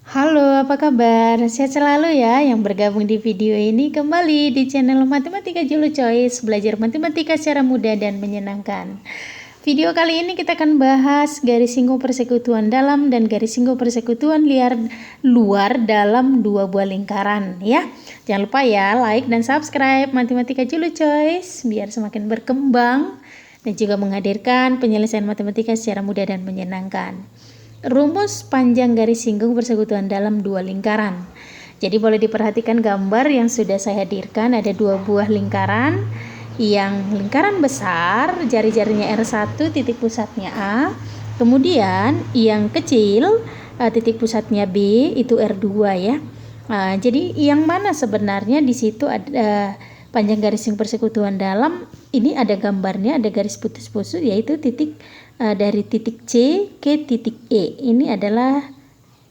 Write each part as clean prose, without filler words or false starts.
Halo, apa kabar? Sehat selalu ya yang bergabung di video ini kembali di channel Matematika Julu Choice, belajar matematika secara mudah dan menyenangkan. Video kali ini kita akan bahas garis singgung persekutuan dalam dan garis singgung persekutuan luar dalam dua buah lingkaran ya. Jangan lupa ya like dan subscribe Matematika Julu Choice biar semakin berkembang dan juga menghadirkan penyelesaian matematika secara mudah dan menyenangkan. Rumus panjang garis singgung persekutuan dalam dua lingkaran. Jadi boleh diperhatikan gambar yang sudah saya hadirkan, ada dua buah lingkaran. Yang lingkaran besar jari-jarinya R1, titik pusatnya A. Kemudian yang kecil titik pusatnya B, itu R2 ya. Jadi yang mana sebenarnya di situ ada panjang garis singgung persekutuan dalam, ini ada gambarnya, ada garis putus-putus, yaitu titik dari titik C ke titik E. Ini adalah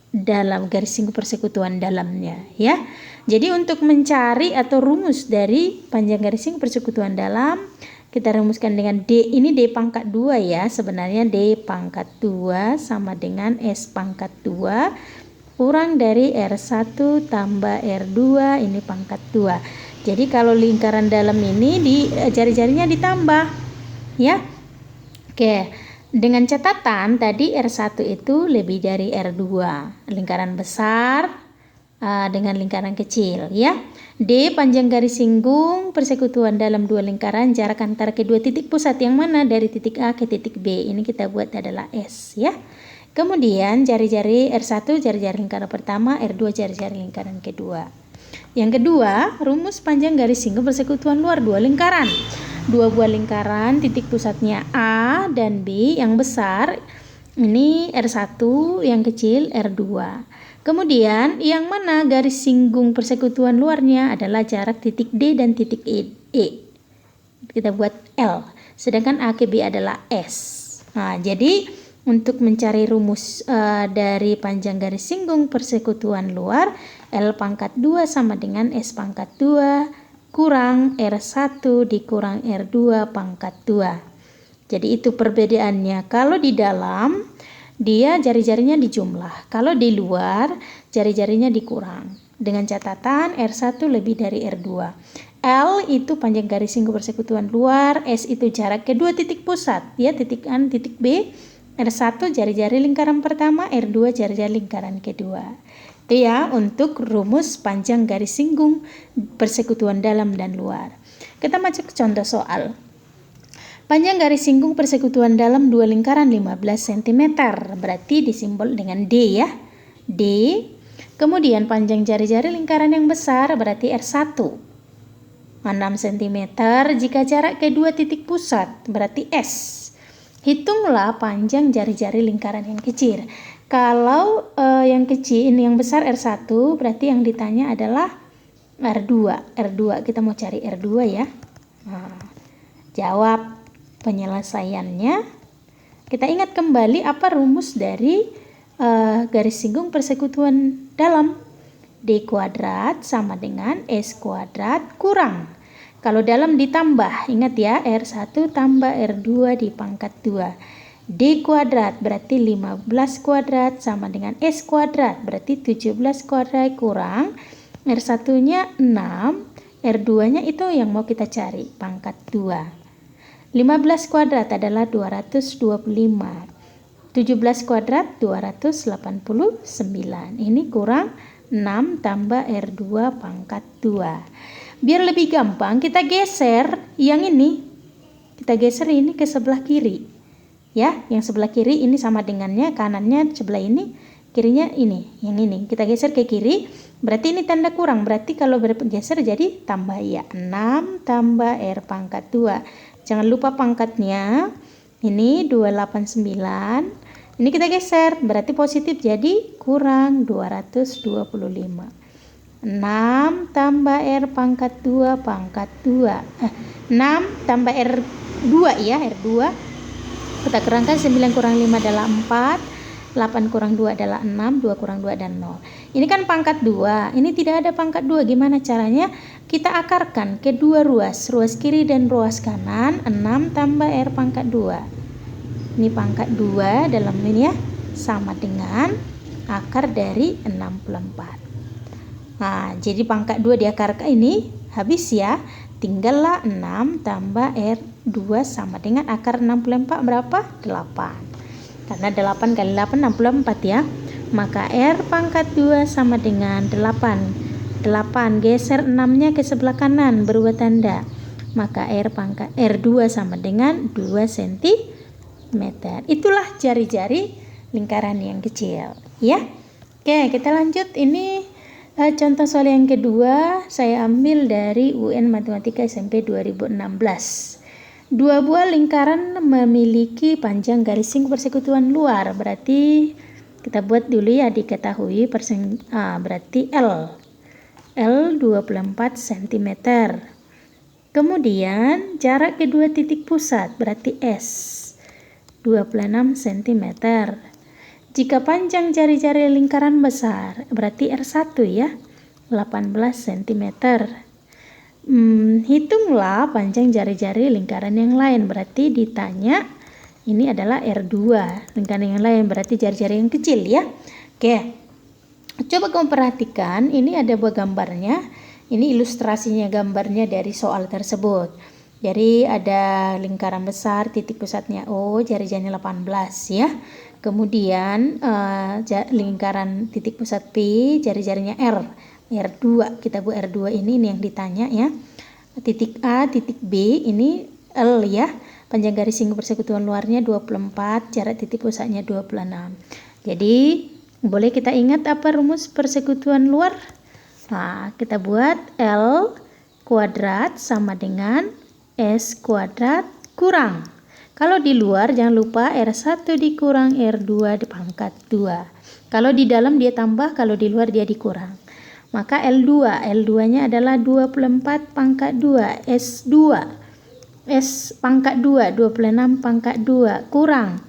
dalam garis singgung persekutuan dalamnya ya. Jadi untuk mencari atau rumus dari panjang garis singgung persekutuan dalam, kita rumuskan dengan D. Ini D pangkat 2 ya. Sebenarnya D pangkat 2 sama dengan S pangkat 2 kurang dari R1 tambah R2, ini pangkat 2. Jadi kalau lingkaran dalam ini di jari-jarinya ditambah ya. Oke. Dengan catatan tadi R1 itu lebih dari R2, lingkaran besar dengan lingkaran kecil ya. D panjang garis singgung persekutuan dalam dua lingkaran, jarak antara kedua titik pusat yang mana dari titik A ke titik B, ini kita buat adalah S ya. Kemudian jari-jari R1 jari-jari lingkaran pertama, R2 jari-jari lingkaran kedua. Yang kedua, rumus panjang garis singgung persekutuan luar dua lingkaran. Dua buah lingkaran, titik pusatnya A dan B, yang besar ini R1, yang kecil R2. Kemudian yang mana garis singgung persekutuan luarnya adalah jarak titik D dan titik E. Kita buat L. Sedangkan A ke B adalah S. Nah, jadi untuk mencari rumus dari panjang garis singgung persekutuan luar, L pangkat 2 sama dengan S pangkat 2 kurang R1 dikurang R2 pangkat 2. Jadi itu perbedaannya. Kalau di dalam dia jari-jarinya dijumlah, kalau di luar jari-jarinya dikurang. Dengan catatan R1 lebih dari R2. L itu panjang garis singgung persekutuan luar, S itu jarak kedua titik pusat ya, titik A titik B. R1 jari-jari lingkaran pertama, R2 jari-jari lingkaran kedua. Itu ya untuk rumus panjang garis singgung persekutuan dalam dan luar. Kita masuk ke contoh soal. Panjang garis singgung persekutuan dalam dua lingkaran 15 cm, berarti disimbol dengan D ya. D. Kemudian panjang jari-jari lingkaran yang besar berarti R1. 6 cm jika jarak kedua titik pusat berarti S. Hitunglah panjang jari-jari lingkaran yang kecil. Kalau yang kecil ini yang besar R1, berarti yang ditanya adalah R2. R2 kita mau cari R2 ya. Nah, jawab penyelesaiannya. Kita ingat kembali apa rumus dari garis singgung persekutuan dalam. D kuadrat sama dengan S kuadrat kurang. Kalau dalam ditambah, ingat ya, R1 tambah R2 di pangkat 2. D kuadrat berarti 15 kuadrat sama dengan S kuadrat berarti 17 kuadrat kurang R1-nya 6, R2-nya itu yang mau kita cari, pangkat 2. 15 kuadrat adalah 225. 17 kuadrat 289. Ini kurang 6 tambah R2 pangkat 2. Biar lebih gampang kita geser yang ini. Kita geser ini ke sebelah kiri. Ya, yang sebelah kiri ini sama dengannya, kanannya sebelah ini, kirinya ini, yang ini. Kita geser ke kiri, berarti ini tanda kurang. Berarti kalau bergeser jadi tambah ya. 6 tambah R pangkat 2. Jangan lupa pangkatnya. Ini 289. Ini kita geser, berarti positif jadi kurang 225. 6 tambah R pangkat 2 pangkat 2. 6 tambah R2 ya, R2. Kita kurangkan 9 kurang 5 adalah 4, 8 kurang 2 adalah 6, 2 kurang 2 dan 0. Ini kan pangkat 2, ini tidak ada pangkat 2. Gimana caranya? Kita akarkan kedua ruas kiri dan ruas kanan, 6 tambah R pangkat 2. Ini pangkat 2 dalam ini ya, sama dengan akar dari 64. Nah, jadi pangkat 2 di akar ini habis ya. Tinggallah 6 tambah R2 sama dengan akar 64 berapa? 8. Karena 8 kali 8 64 ya. Maka R pangkat 2 sama dengan 8. 8 geser 6-nya ke sebelah kanan berubah tanda. Maka R2 sama dengan 2 cm. Itulah jari-jari lingkaran yang kecil ya. Oke, kita lanjut. Ini contoh soal yang kedua saya ambil dari UN Matematika SMP 2016. Dua buah lingkaran memiliki panjang garis persekutuan luar. Berarti kita buat dulu ya, diketahui berarti L 24 cm. Kemudian jarak kedua titik pusat berarti S 26 cm. Jika panjang jari-jari lingkaran besar berarti R1 ya 18 cm. Hitunglah panjang jari-jari lingkaran yang lain. Berarti ditanya ini adalah R2. Lingkaran yang lain berarti jari-jari yang kecil ya. Oke, coba kamu perhatikan, ini ada buah gambarnya. Ini ilustrasinya, gambarnya dari soal tersebut. Jadi ada lingkaran besar, titik pusatnya O, jari-jarinya 18 ya. Kemudian lingkaran titik pusat P, jari-jarinya R2. Kita buat R2 ini yang ditanya ya. Titik A, titik B ini L ya. Panjang garis persekutuan luarnya 24, jarak titik pusatnya 26. Jadi boleh kita ingat apa rumus persekutuan luar? Nah, kita buat L kuadrat sama dengan S kuadrat kurang. Kalau di luar jangan lupa R1 dikurang R2 dipangkat 2. Kalau di dalam dia tambah, kalau di luar dia dikurang. Maka L2-nya adalah 24 pangkat 2, S2. S pangkat 2, 26 pangkat 2, kurang.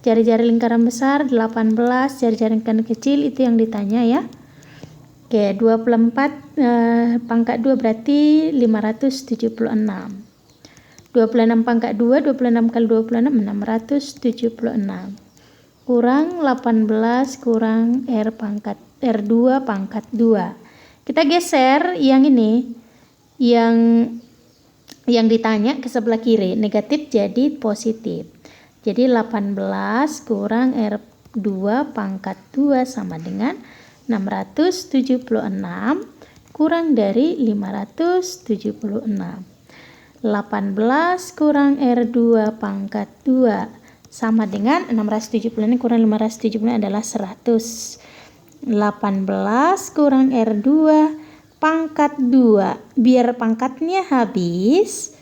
Jari-jari lingkaran besar 18, jari-jari lingkaran kecil itu yang ditanya ya. Oke, 24 pangkat 2 berarti 576. 26 pangkat 2, 26 kali 26, 676. Kurang 18 kurang R2 pangkat 2. Kita geser yang ini, yang ditanya ke sebelah kiri, negatif jadi positif. Jadi 18 kurang R2 pangkat 2 sama dengan 676 kurang dari 576. 18 kurang R2 pangkat 2 sama dengan 670 ini kurang 570 adalah 100. 18 kurang R2 pangkat 2. Biar pangkatnya habis,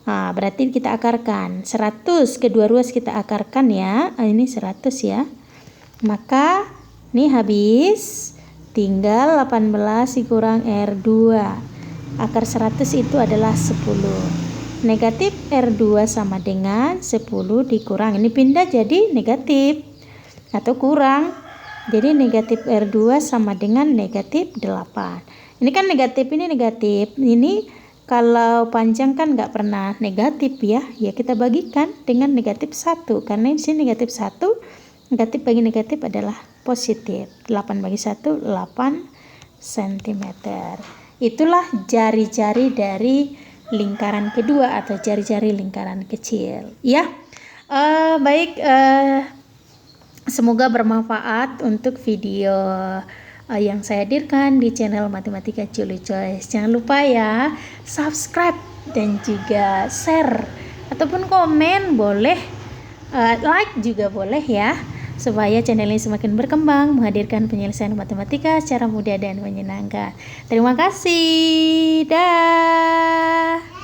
nah, berarti kita akarkan 100, kedua ruas kita akarkan ya. Ini 100 ya. Maka ini habis, tinggal 18 dikurang R2. Akar 100 itu adalah 10. Negatif R2 sama dengan 10 dikurang. Ini pindah jadi negatif atau kurang. Jadi negatif R2 sama dengan negatif 8. Ini kan negatif, ini negatif. Ini kalau panjang kan nggak pernah negatif ya. Ya kita bagikan dengan negatif 1. Karena di sini negatif 1. Negatif bagi negatif adalah positif. 8 bagi 1, 8 cm. Itulah jari-jari dari lingkaran kedua atau jari-jari lingkaran kecil ya. Baik, semoga bermanfaat untuk video yang saya hadirkan di channel Matematika Julie Choice. Jangan lupa ya subscribe dan juga share ataupun komen boleh, like juga boleh ya, supaya channel ini semakin berkembang, menghadirkan penyelesaian matematika secara mudah dan menyenangkan. Terima kasih. Dah.